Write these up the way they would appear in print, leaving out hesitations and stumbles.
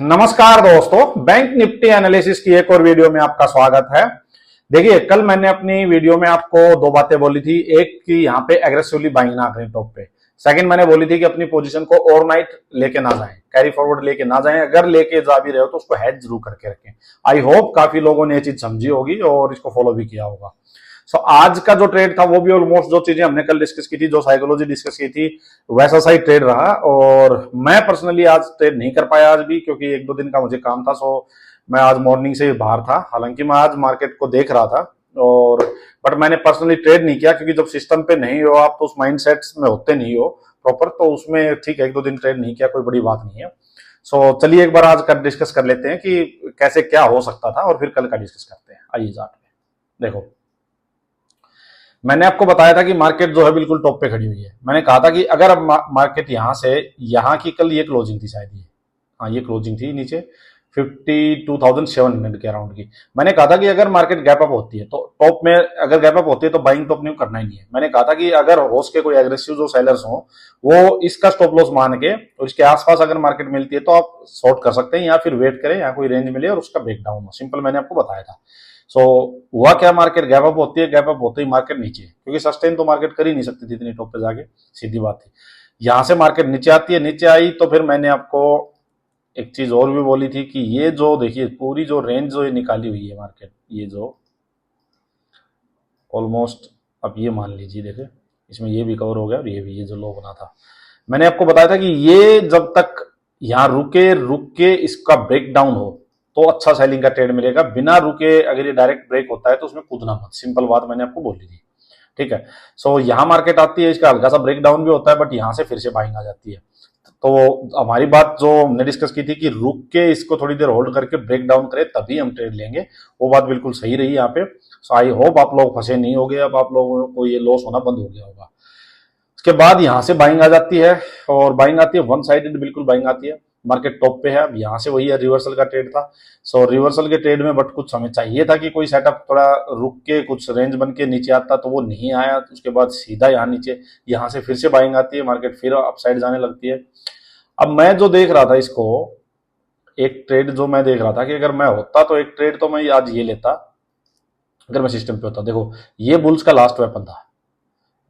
नमस्कार दोस्तों, bank Nifty analysis की एक और वीडियो में आपका स्वागत है। देखिए, कल मैंने अपनी वीडियो में आपको दो बातें बोली थी। एक कि यहाँ पे एग्रेसिवली बाइंग ना करें टॉप पे। सेकंड मैंने बोली थी कि अपनी पोजीशन को ओवरनाइट लेके ना जाएं, कैरी फॉरवर्ड लेके ना जाएं। अगर लेके जा भी रहे हो तो उसको हेड जरूर करके रखें। आई होप काफी लोगों ने ये चीज समझी होगी और इसको फॉलो भी किया होगा। आज का जो ट्रेड था वो भी ऑलमोस्ट जो चीजें हमने कल डिस्कस की थी, जो साइकोलॉजी डिस्कस की थी, वैसा सा ही ट्रेड रहा। और मैं पर्सनली आज ट्रेड नहीं कर पाया आज भी, क्योंकि एक दो दिन का मुझे काम था। मैं आज मॉर्निंग से बाहर था। हालांकि मैं आज मार्केट को देख रहा था और बट मैंने पर्सनली ट्रेड नहीं किया, क्योंकि जब सिस्टम पे नहीं हो आप तो उस माइंडसेट में होते नहीं हो प्रॉपर, तो उसमें ठीक है, एक दो दिन ट्रेड नहीं किया, कोई बड़ी बात नहीं है। चलिए एक बार आज का डिस्कस कर लेते हैं कि कैसे क्या हो सकता था और फिर कल का डिस्कस करते हैं। आइए चार्ट में देखो, मैंने आपको बताया था कि मार्केट जो है बिल्कुल टॉप पे खड़ी हुई है। मैंने कहा था कि अगर अब मार्केट यहां से, यहां की कल ये क्लोजिंग थी शायद, ये हाँ ये क्लोजिंग थी नीचे 52,700 के अराउंड की। मैंने कहा था कि अगर मार्केट गैप अप होती है तो टॉप में, अगर गैप अप होती है तो बाइंग तो अपने को करना ही नहीं है। मैंने कहा था कि अगर हो सके कोई एग्रेसिव जो सेलर्स हो वो इसका स्टॉप लॉस मान के और इसके आसपास अगर मार्केट मिलती है तो आप शॉर्ट कर सकते हैं, या फिर वेट करें या कोई रेंज मिले और उसका ब्रेकडाउन हो। सिंपल मैंने आपको बताया था। हुआ क्या, मार्केट गैप अप होती है, गैप अप होते ही मार्केट नीचे, क्योंकि सस्टेन तो मार्केट कर ही नहीं सकती थी इतनी टॉप पे जाके, सीधी बात थी। यहां से मार्केट नीचे आती है, नीचे आई तो फिर मैंने आपको एक चीज और भी बोली थी कि ये जो देखिए पूरी जो रेंज जो ये निकाली हुई है मार्केट, ये जो ऑलमोस्ट, अब ये मान लीजिए देखिए इसमें ये भी कवर हो गया और ये भी, ये जो लो बना था, मैंने आपको बताया था कि ये जब तक यहां रुक के इसका ब्रेक डाउन हो तो अच्छा सेलिंग का ट्रेड मिलेगा। बिना रुके अगर ये डायरेक्ट ब्रेक होता है तो उसमें कूदना मत। सिंपल बात मैंने आपको बोली थी, ठीक है। यहां मार्केट आती है, इसका हल्का सा ब्रेक डाउन भी होता है, बट यहां से फिर से बाइंग आ जाती है। तो हमारी बात जो हमने डिस्कस की थी कि रुक के इसको थोड़ी देर होल्ड करके ब्रेक डाउन करे तभी हम ट्रेड लेंगे, वो बात बिल्कुल सही रही यहाँ पे। आई होप आप लोग फंसे नहीं हो गए, अब आप लोगों को ये लॉस होना बंद हो गया होगा। उसके बाद यहां से बाइंग आ जाती है और बाइंग आती है वन साइडेड, बिल्कुल बाइंग आती है। मार्केट टॉप पे है, अब यहां से वही है, रिवर्सल का ट्रेड था। रिवर्सल के ट्रेड में बट कुछ हमें चाहिए था कि कोई सेटअप थोड़ा रुक के कुछ रेंज बन के नीचे आता, तो वो नहीं आया। उसके बाद सीधा यहाँ नीचे, यहां से फिर से बाइंग आती है, मार्केट फिर अपसाइड जाने लगती है। अब मैं जो देख रहा था इसको, एक ट्रेड जो मैं देख रहा था कि अगर मैं होता तो एक ट्रेड तो मैं आज ये लेता, अगर मैं सिस्टम पे होता। देखो ये बुल्स का लास्ट वेपन था,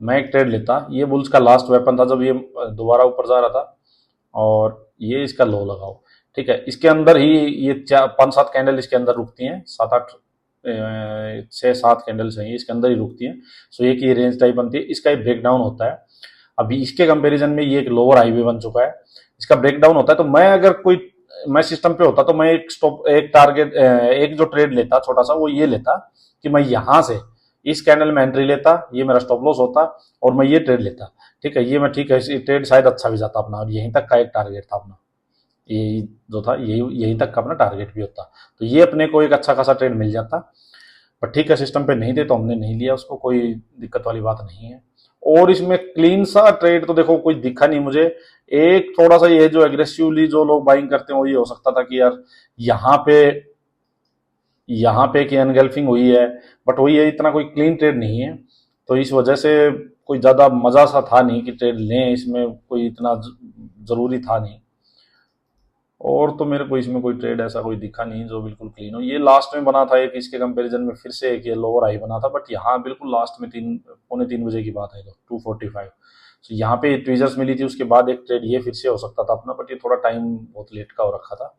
मैं एक ट्रेड लेता। ये बुल्स का लास्ट वेपन था जब ये दोबारा ऊपर जा रहा था और ये इसका लो लगाओ, ठीक है। इसके अंदर ही ये 5-7 कैंडल इसके अंदर रुकती हैं, 7-8 6-7 कैंडल्स हैं इसके अंदर ही रुकती हैं। ये की रेंज टाइप बनती है, इसका एक ब्रेक डाउन होता है। अभी इसके कंपैरिजन में ये एक लोअर हाईवे बन चुका है, इसका ब्रेक डाउन होता है। तो मैं अगर मैं सिस्टम पे होता तो मैं एक टारगेट, एक जो ट्रेड लेता छोटा सा, वो ये लेता कि मैं यहां से इस कैंडल में एंट्री लेता, ये मेरा स्टॉप लॉस होता और मैं ये ट्रेड लेता, ठीक है। ये मैं, ठीक है, ट्रेड शायद अच्छा भी जाता अपना, और यहीं तक का एक टारगेट था अपना, यही जो था, यहीं तक का अपना टारगेट भी होता, तो ये अपने को एक अच्छा खासा ट्रेड मिल जाता। पर ठीक है, सिस्टम पे नहीं थे तो हमने नहीं लिया उसको, कोई दिक्कत वाली बात नहीं है। और इसमें क्लीन सा ट्रेड तो देखो कोई दिखा नहीं मुझे। एक थोड़ा सा ये जो एग्रेसिवली जो लोग बाइंग करते हैं वो ये हो सकता था कि यार यहाँ पे की एनगल्फिंग हुई है, बट वही है, इतना कोई क्लीन ट्रेड नहीं है, तो इस वजह से कोई ज्यादा मजा सा था नहीं कि ट्रेड लें, इसमें कोई इतना जरूरी था नहीं। और तो मेरे को इसमें कोई ट्रेड ऐसा कोई दिखा नहीं जो बिल्कुल क्लीन हो। ये लास्ट में बना था एक, इसके कंपैरिजन में फिर से एक ये लोअर हाई बना था, बट यहाँ बिल्कुल लास्ट में 3-3:15 की बात है, तो 2:45। यहाँ पे ट्वीजर्स मिली थी, उसके बाद एक ट्रेड ये फिर से हो सकता था अपना, बट ये थोड़ा टाइम बहुत लेट का हो रखा था।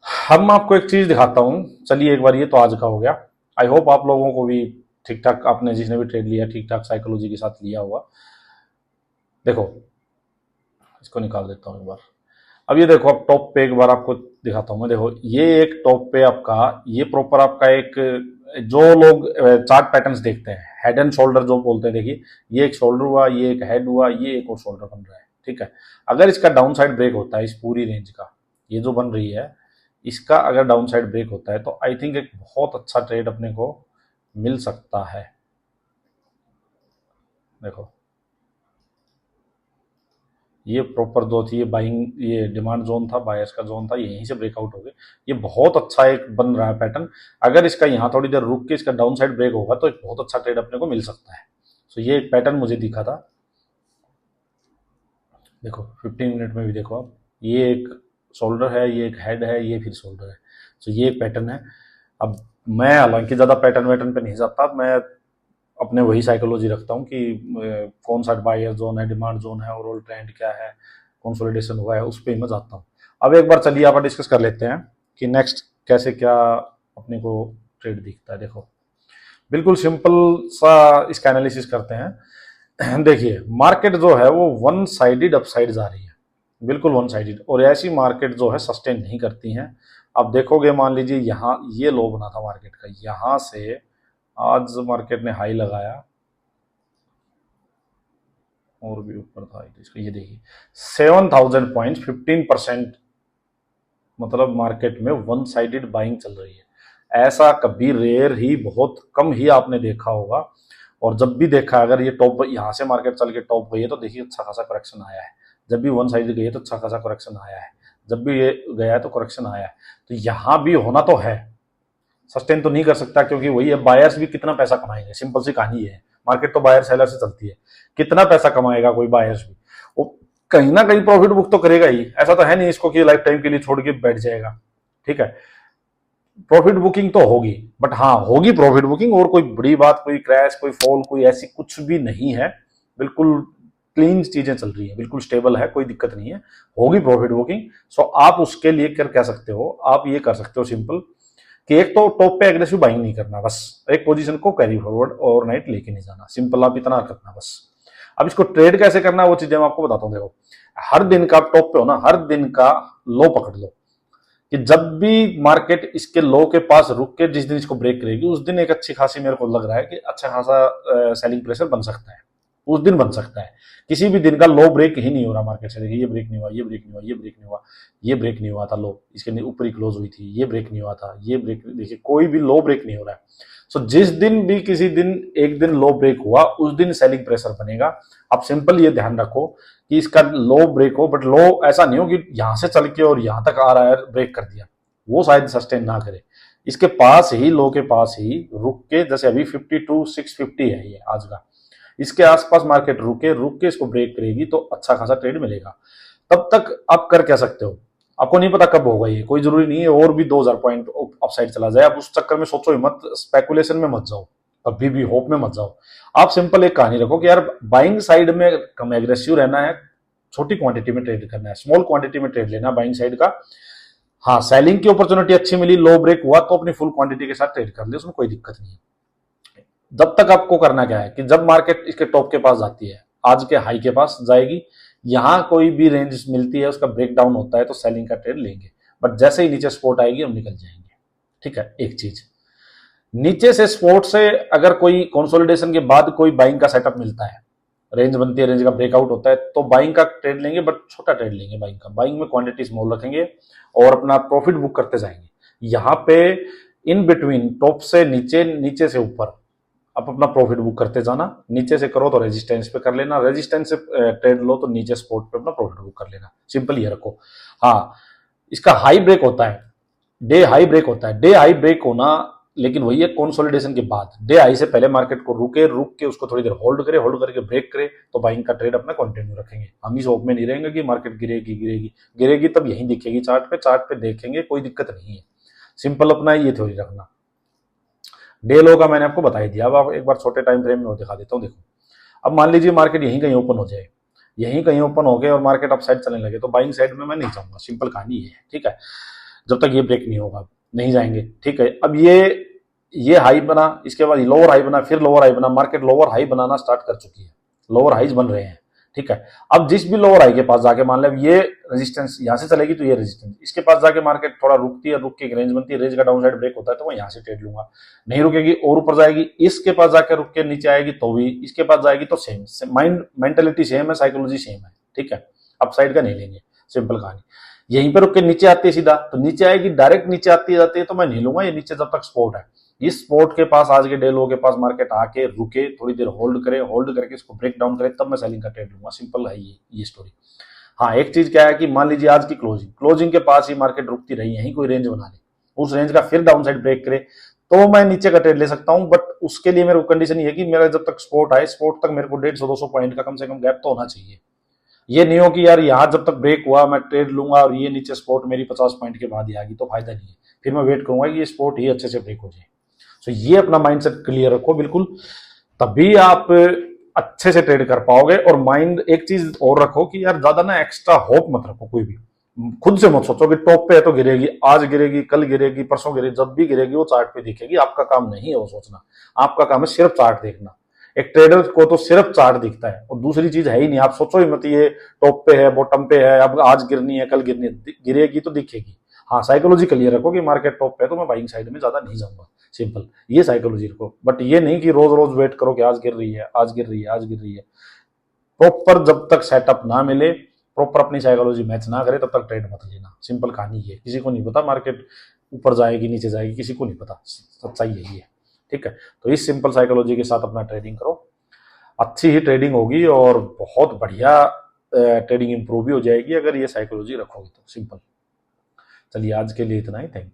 हम आपको एक चीज दिखाता हूं, चलिए एक बार, ये तो आज का हो गया। आई होप आप लोगों को भी ठीक ठाक, आपने जिसने भी ट्रेड लिया ठीक ठाक साइकोलॉजी के साथ लिया हुआ। देखो इसको निकाल देता हूं एक बार। अब ये देखो, अब टॉप पे एक बार आपको दिखाता हूं मैं। देखो ये एक टॉप पे आपका, ये प्रॉपर आपका एक, जो लोग चार्ट पैटर्न्स देखते हैं, हेड एंड शोल्डर जो बोलते हैं, देखिए ये एक शोल्डर हुआ, ये एक हेड हुआ, ये एक और शोल्डर बन रहा है, ठीक है। अगर इसका डाउन साइड ब्रेक होता है इस पूरी रेंज का, ये जो बन रही है, इसका अगर डाउन साइड ब्रेक होता है तो आई थिंक एक बहुत अच्छा ट्रेड अपने को मिल सकता है। देखो ये प्रॉपर जो थी, ये बाइंग, ये डिमांड जोन था, बायर्स का जोन था, यहीं से ब्रेकआउट हो गए। ये बहुत अच्छा एक बन रहा है पैटर्न। अगर इसका यहाँ थोड़ी देर रुक के इसका डाउन साइड ब्रेक होगा तो एक बहुत अच्छा ट्रेड अपने को मिल सकता है। ये एक पैटर्न मुझे दिखा था। देखो 15 मिनट में भी देखो आप, ये एक शोल्डर है, ये एक हेड है, ये फिर शोल्डर है। तो ये एक पैटर्न है। अब मैं हालांकि ज़्यादा पैटर्न वैटर्न पे नहीं जाता, मैं अपने वही साइकोलॉजी रखता हूँ कि कौन सा बायर जोन है, डिमांड जोन है, ओवरऑल ट्रेंड क्या है, कंसोलिडेशन हुआ है, उस पर मैं जाता हूँ। अब एक बार चलिए आप डिस्कस कर लेते हैं कि नेक्स्ट कैसे क्या अपने को ट्रेड दिखता है। देखो बिल्कुल सिंपल सा इसका एनालिसिस करते हैं। देखिए मार्केट जो है वो वन साइडेड अपसाइड जा रही है, बिल्कुल वन साइडेड, और ऐसी मार्केट जो है सस्टेन नहीं करती हैं। आप देखोगे, मान लीजिए यहाँ ये लो बना था मार्केट का, यहाँ से आज मार्केट ने हाई लगाया और भी ऊपर था इसका, ये देखिए 7000 पॉइंट, 15%, मतलब मार्केट में वन साइडेड बाइंग चल रही है। ऐसा कभी रेयर ही, बहुत कम ही आपने देखा होगा। और जब भी देखा, अगर ये टॉप यहाँ से मार्केट चल के टॉप गई है तो देखिए अच्छा खासा करेक्शन आया है। जब भी वन साइड गई है तो अच्छा खासा करेक्शन आया है। जब भी ये गया है तो करेक्शन आया है। तो यहाँ भी होना तो है, सस्टेन तो नहीं कर सकता, क्योंकि वही है, बायर्स भी कितना पैसा कमाएंगे, सिंपल सी कहानी है। मार्केट तो बायर सेलर से चलती है, कितना पैसा कमाएगा कोई बायर्स भी, वो कहीं ना कहीं प्रॉफिट बुक तो करेगा ही। ऐसा तो है नहीं इसको कि लाइफ टाइम के लिए छोड़ के बैठ जाएगा, ठीक है। प्रॉफिट बुकिंग तो होगी, बट हाँ होगी प्रॉफिट बुकिंग, और कोई बड़ी बात, कोई क्रैश, कोई फॉल, कोई ऐसी कुछ भी नहीं है। बिल्कुल क्लीन चीजें चल रही है, बिल्कुल स्टेबल है, कोई दिक्कत नहीं है, होगी प्रॉफिट बुकिंग। सो आप उसके लिए क्या सकते हो, आप ये कर सकते हो सिंपल कि एक तो टॉप पे एग्रेसिव बाइंग नहीं करना, बस एक पोजीशन को कैरी फॉरवर्ड ओवरनाइट लेके नहीं जाना, सिंपल आप इतना करना बस। अब इसको ट्रेड कैसे करना है वो चीजें मैं आपको बताता हूँ। देखो हर दिन का टॉप पे हो ना, हर दिन का लो पकड़ लो, कि जब भी मार्केट इसके लो के पास रुक के जिस दिन इसको ब्रेक करेगी उस दिन एक अच्छी खासी, मेरे को लग रहा है कि अच्छा खासा सेलिंग प्रेशर बन सकता है, उस दिन बन सकता है। किसी भी दिन का लो ब्रेक ही नहीं हो रहा मार्केट से, देखिए ये ब्रेक नहीं हुआ, ये ब्रेक नहीं हुआ, ये ब्रेक नहीं हुआ, ये ब्रेक नहीं हुआ था लो, इसके ऊपर ही क्लोज हुई थी, ये ब्रेक नहीं हुआ था, ये ब्रेक, देखिए कोई भी लो ब्रेक नहीं हो रहा है। सो जिस दिन भी किसी दिन एक दिन लो ब्रेक हुआ उस दिन सेलिंग प्रेशर बनेगा। आप सिंपल ये ध्यान रखो कि इसका लो ब्रेक हो, बट लो ऐसा नहीं हो कि यहां से चल के और यहां तक आ रहा है ब्रेक कर दिया, वो शायद सस्टेन ना करे। इसके पास ही, लो के पास ही रुक के, जैसे अभी 52,650 है ये आज का, इसके आसपास मार्केट रुक के इसको ब्रेक करेगी तो अच्छा खासा ट्रेड मिलेगा। तब तक आप कर क्या सकते हो, आपको नहीं पता कब होगा ये, कोई जरूरी नहीं है और भी 2000 पॉइंट अपसाइड चला जाए, आप उस चक्कर में सोचो ही मत, स्पेकुलेशन में मत जाओ, कभी भी होप में मत जाओ। आप सिंपल एक कहानी रखो कि यार बाइंग साइड में कम एग्रेसिव रहना है, छोटी क्वांटिटी में ट्रेड करना है, स्मॉल क्वांटिटी में ट्रेड लेना बाइंग साइड का। हाँ सेलिंग की अपॉर्चुनिटी अच्छी मिली, लो ब्रेक हुआ तो अपनी फुल क्वांटिटी के साथ ट्रेड कर ले, उसमें कोई दिक्कत नहीं है। जब तक आपको करना क्या है कि जब मार्केट इसके टॉप के पास जाती है, आज के हाई के पास जाएगी, यहां कोई भी रेंज मिलती है उसका ब्रेकडाउन होता है तो सेलिंग का ट्रेड लेंगे, बट जैसे ही नीचे स्पोर्ट आएगी हम निकल जाएंगे, ठीक है। एक चीज, नीचे से स्पोर्ट से अगर कोई कंसोलिडेशन के बाद कोई बाइंग का सेटअप मिलता है, रेंज बनती है, रेंज का ब्रेकआउट होता है, तो बाइंग का ट्रेड लेंगे, बट छोटा ट्रेड लेंगे बाइंग का, बाइंग में क्वांटिटी स्मॉल रखेंगे और अपना प्रॉफिट बुक करते जाएंगे। यहाँ पे इन बिटवीन टॉप से नीचे, नीचे से ऊपर आप अपना प्रॉफिट बुक करते जाना, नीचे से करो तो रेजिस्टेंस पे कर लेना, रेजिस्टेंस से ट्रेड लो तो नीचे स्पॉट पे अपना प्रॉफिट बुक कर लेना, सिंपल ये रखो। हाँ इसका हाई ब्रेक होता है, डे हाई ब्रेक होता है, डे हाई ब्रेक होना, लेकिन वही है कंसोलिडेशन के बाद, डे हाई से पहले मार्केट को रुक के उसको थोड़ी देर होल्ड करके ब्रेक करे तो बाइंग का ट्रेड अपना कंटिन्यू रखेंगे। हम इस होप में नहीं रहेंगे कि मार्केट गिरेगी तब यहीं दिखेगी चार्ट पे देखेंगे, कोई दिक्कत नहीं है, सिंपल अपना ये थ्योरी रखना। डे लो का मैंने आपको बता ही दिया, अब आप एक बार छोटे टाइम फ्रेम में दिखा देता हूँ। देखो अब मान लीजिए मार्केट यहीं कहीं ओपन हो जाए, यहीं कहीं ओपन हो गए और मार्केट अप साइड चलने लगे तो बाइंग साइड में मैं नहीं जाऊंगा, सिंपल कहानी है, ठीक है। जब तक ये ब्रेक नहीं होगा नहीं जाएंगे, ठीक है। अब ये हाई बना, इसके बाद लोअर हाई बना, फिर लोअर हाई बना, मार्केट लोअर हाई बनाना स्टार्ट कर चुकी है, लोअर हाईज बन रहे हैं, ठीक है। अब जिस भी लोअर हाई के पास जाके, मान लो ये रेजिस्टेंस यहां से चलेगी तो ये रेजिस्टेंस, इसके पास जाके मार्केट थोड़ा रुकती है, रुक के एक रेंज बनती है, रेंज का डाउन साइड ब्रेक होता है तो मैं यहां से ट्रेड लूंगा, नहीं रुकेगी और ऊपर जाएगी, इसके पास जाके रुक के नीचे आएगी तो भी, इसके पास जाएगी तो सेम माइंड मेंटेलिटी सेम है, साइकोलॉजी सेम है, ठीक है। अप साइड का नहीं लेंगे, सिंपल कहानी। यहीं पर रुक के नीचे आती है सीधा, तो नीचे आएगी, डायरेक्ट नीचे आती जाती है तो मैं नहीं लूंगा ये नीचे जब तक सपोर्ट है। इस सपोर्ट के पास, आज के डे लो के पास मार्केट आके रुके, थोड़ी देर होल्ड करके इसको ब्रेक डाउन करे, तब मैं सेलिंग का ट्रेड लूंगा, सिंपल है ये स्टोरी। हाँ एक चीज क्या है कि मान लीजिए आज की क्लोजिंग के पास ही मार्केट रुकती रही, यहीं कोई रेंज बना ले, उस रेंज का फिर डाउन साइड ब्रेक करे तो मैं नीचे का ट्रेड ले सकता हूं, बट उसके लिए मेरे को कंडीशन ये है कि मेरा जब तक स्पोर्ट आए, स्पोर्ट तक मेरे को 150-200 पॉइंट का कम से कम गैप तो होना चाहिए। ये नहीं हो कि यार यहाँ जब तक ब्रेक हुआ मैं ट्रेड लूंगा और ये नीचे स्पॉट मेरी 50 पॉइंट के बाद ही आ गई तो फायदा नहीं है, फिर मैं वेट करूंगा कि ये स्पॉट ही अच्छे से ब्रेक हो जाए। सो ये अपना माइंडसेट क्लियर रखो बिल्कुल, तभी आप अच्छे से ट्रेड कर पाओगे। और माइंड एक चीज और रखो कि यार ज्यादा ना एक्स्ट्रा होप मत रखो, कोई भी खुद से मत सोचो कि टॉप पे है तो गिरेगी, आज गिरेगी, कल गिरेगी, परसों गिरेगी, जब भी गिरेगी वो चार्ट पे दिखेगी। आपका काम नहीं है वो सोचना, आपका काम है सिर्फ चार्ट देखना। एक ट्रेडर को तो सिर्फ चार्ट दिखता है और दूसरी चीज है ही नहीं। आप सोचो ही मत ये टॉप पे है, बॉटम पे है, अब आज गिरनी है, कल गिरनी है, गिरेगी तो दिखेगी। हाँ, साइकोलॉजी क्लियर रखो कि मार्केट टॉप पे है तो मैं बाइंग साइड में ज्यादा नहीं जाऊंगा, सिंपल ये साइकोलॉजी रखो। बट ये नहीं कि रोज रोज वेट करो कि आज गिर रही है, आज गिर रही है, आज गिर रही है। प्रॉपर जब तक सेटअप ना मिले, प्रॉपर अपनी साइकोलॉजी मैच ना करे, तब तक ट्रेड मत लेना। सिंपल कहानी ये, किसी को नहीं पता मार्केट ऊपर जाएगी नीचे जाएगी, किसी को नहीं पता, सच्चाई यही है। ठीक है, तो इस सिंपल साइकोलॉजी के साथ अपना ट्रेडिंग करो, अच्छी ही ट्रेडिंग होगी और बहुत बढ़िया ट्रेडिंग इंप्रूव भी हो जाएगी अगर ये साइकोलॉजी रखोगे तो। सिंपल। चलिए आज के लिए इतना ही, थैंक यू।